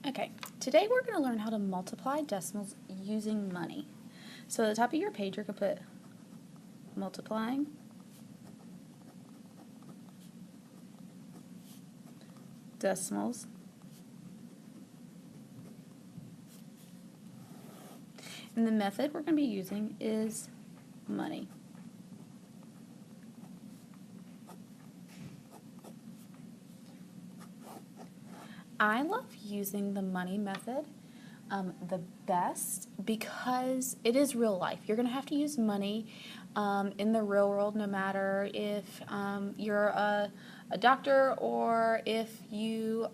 Okay, today we're going to learn how to multiply decimals using money. So at the top of your page, you're going to put multiplying decimals. And the method we're going to be using is money. I love using the money method the best because it is real life. You're going to have to use money in the real world, no matter if you're a doctor or if you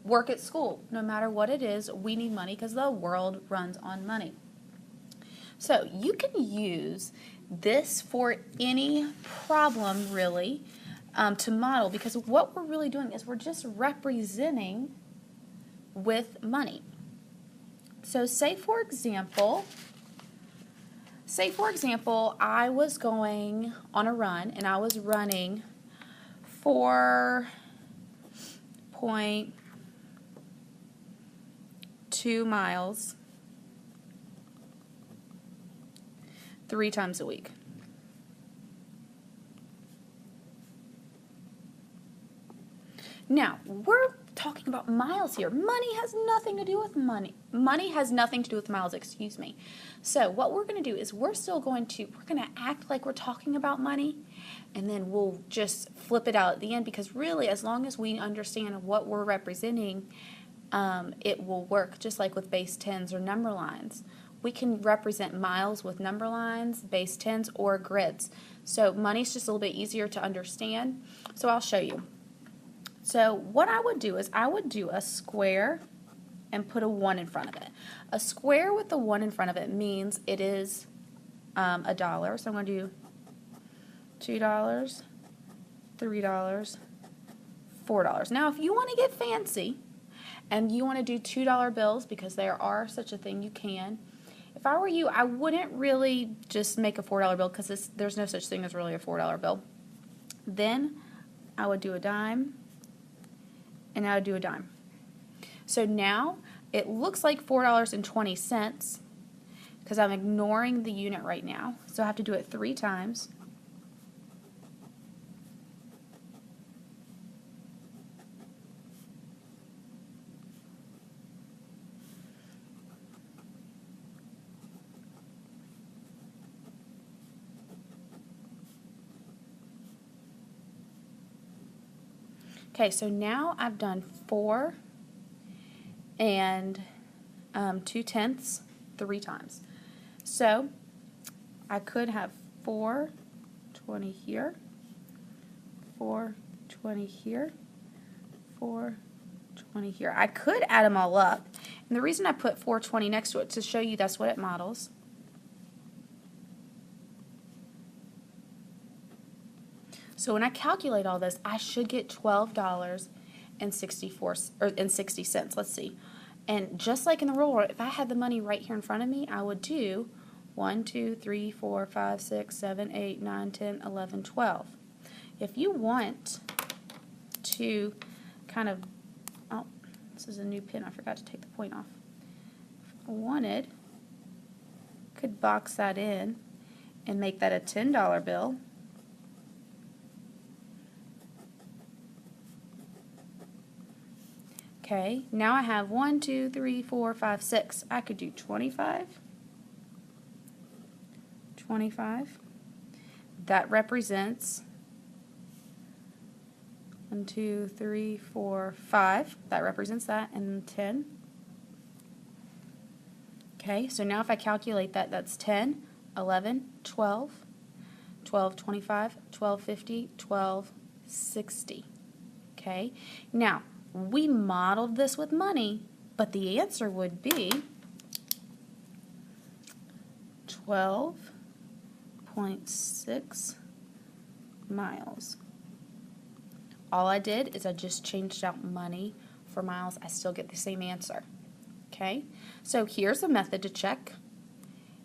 work at school. No matter what it is, we need money because the world runs on money. So you can use this for any problem, really, to model, because what we're really doing is we're just representing with money. So say for example, I was going on a run and I was running 4.2 miles 3 times a week. Now, we're talking about miles here. Money has nothing to do with money. Money has nothing to do with miles, excuse me. So what we're going to do is we're going to act like we're talking about money, and then we'll just flip it out at the end, because really, as long as we understand what we're representing, it will work, just like with base 10s or number lines. We can represent miles with number lines, base 10s, or grids. So money's just a little bit easier to understand. So I'll show you. So what I would do is I would do a square and put a 1 in front of it. A square with a 1 in front of it means it is $1. So I'm going to do $2, $3, $4. Now if you want to get fancy and you want to do $2 bills, because there are such a thing, you can. If I were you, I wouldn't really just make a $4 bill, because there's no such thing as really a $4 bill. Then I would do a dime, and I would do a dime. So now it looks like $4.20 because I'm ignoring the unit right now. So I have to do it 3 times. Okay, so now I've done 4 and 2/10 3 times. So I could have 420 here, 420 here, 420 here. I could add them all up, and the reason I put 420 next to it is to show you that's what it models. So when I calculate all this, I should get $12.60. Let's see. And just like in the real world, if I had the money right here in front of me, I would do 1, 2, 3, 4, 5, 6, 7, 8, 9, 10, 11, 12. If you want to kind of, oh, this is a new pin. I forgot to take the point off. If I wanted, could box that in and make that a $10 bill. Okay, now I have 1, 2, 3, 4, 5, 6. I could do 25. 25. That represents 1, 2, 3, 4, 5. That represents that, and 10. Okay, so now if I calculate that, that's 10, 11, 12, 12.25, 12.50, 12.60. Okay, now we modeled this with money, but the answer would be 12.6 miles. All I did is I just changed out money for miles. I still get the same answer. Okay, so here's a method to check.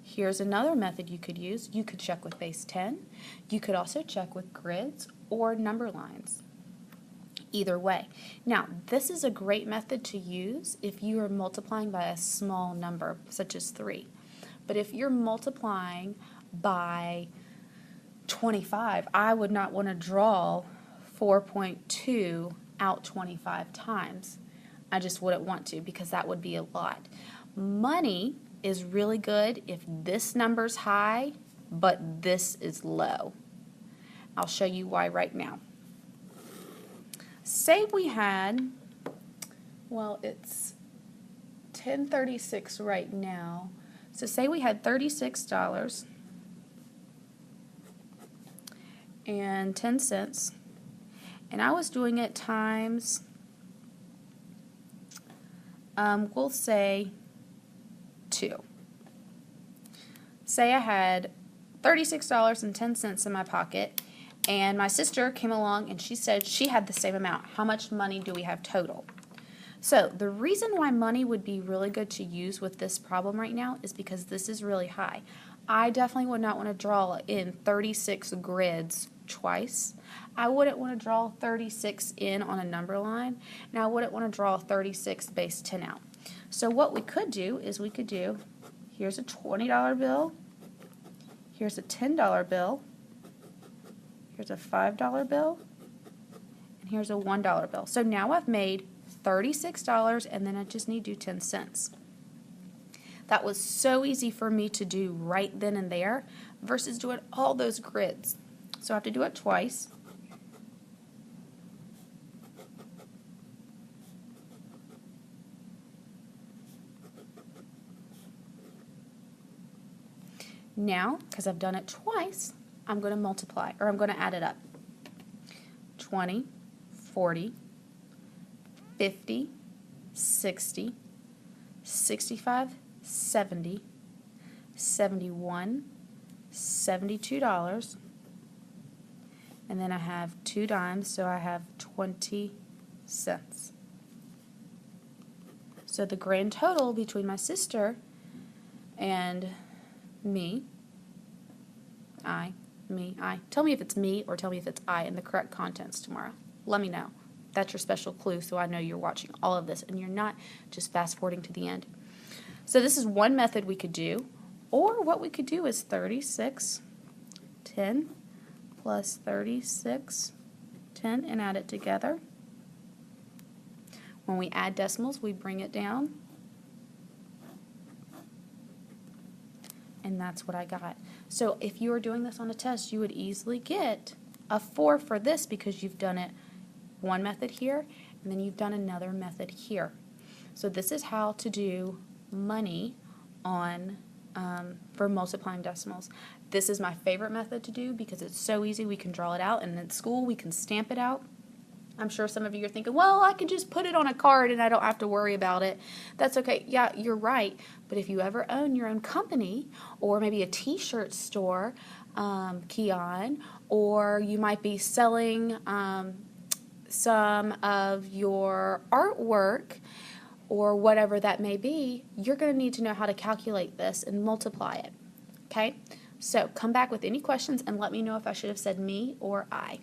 Here's another method you could use. You could check with base 10. You could also check with grids or number lines. either way. Now, this is a great method to use if you are multiplying by a small number, such as 3. But if you're multiplying by 25, I would not want to draw 4.2 out 25 times. I just wouldn't want to, because that would be a lot. Money is really good if this number's high, but this is low. I'll show you why right now. Say we had, well, it's 10:36 right now. So say we had $36 and 10 cents, and I was doing it times, we'll say 2. Say I had $36.10 in my pocket, and my sister came along and she said she had the same amount. How much money do we have total? So the reason why money would be really good to use with this problem right now is because this is really high. I definitely would not want to draw in 36 grids twice. I wouldn't want to draw 36 in on a number line, and I wouldn't want to draw 36 base 10 out. So what we could do is we could do, here's a $20 bill, here's a $10 bill, here's a $5 bill, and here's a $1 bill. So now I've made $36, and then I just need to do 10 cents. That was so easy for me to do right then and there versus doing all those grids. So I have to do it twice. Now, because I've done it twice, I'm going to multiply, or I'm going to add it up. 20, 40, 50, 60, 65, 70, 71, $72, and then I have 2 dimes, so I have 20 cents. So the grand total between my sister and me, I. Tell me if it's me or tell me if it's I in the correct contents tomorrow. Let me know. That's your special clue, so I know you're watching all of this and you're not just fast forwarding to the end. So this is one method we could do, or what we could do is 36, 10 plus 36, 10, and add it together. When we add decimals, we bring it down, and that's what I got. So if you were doing this on a test, you would easily get a 4 for this because you've done it one method here, and then you've done another method here. So this is how to do money on for multiplying decimals. This is my favorite method to do because it's so easy. We can draw it out, and in school we can stamp it out. I'm sure some of you are thinking, well, I can just put it on a card and I don't have to worry about it. That's okay. Yeah, you're right. But if you ever own your own company, or maybe a t-shirt store, Keon, or you might be selling some of your artwork or whatever that may be, you're going to need to know how to calculate this and multiply it. Okay? So come back with any questions and let me know if I should have said me or I.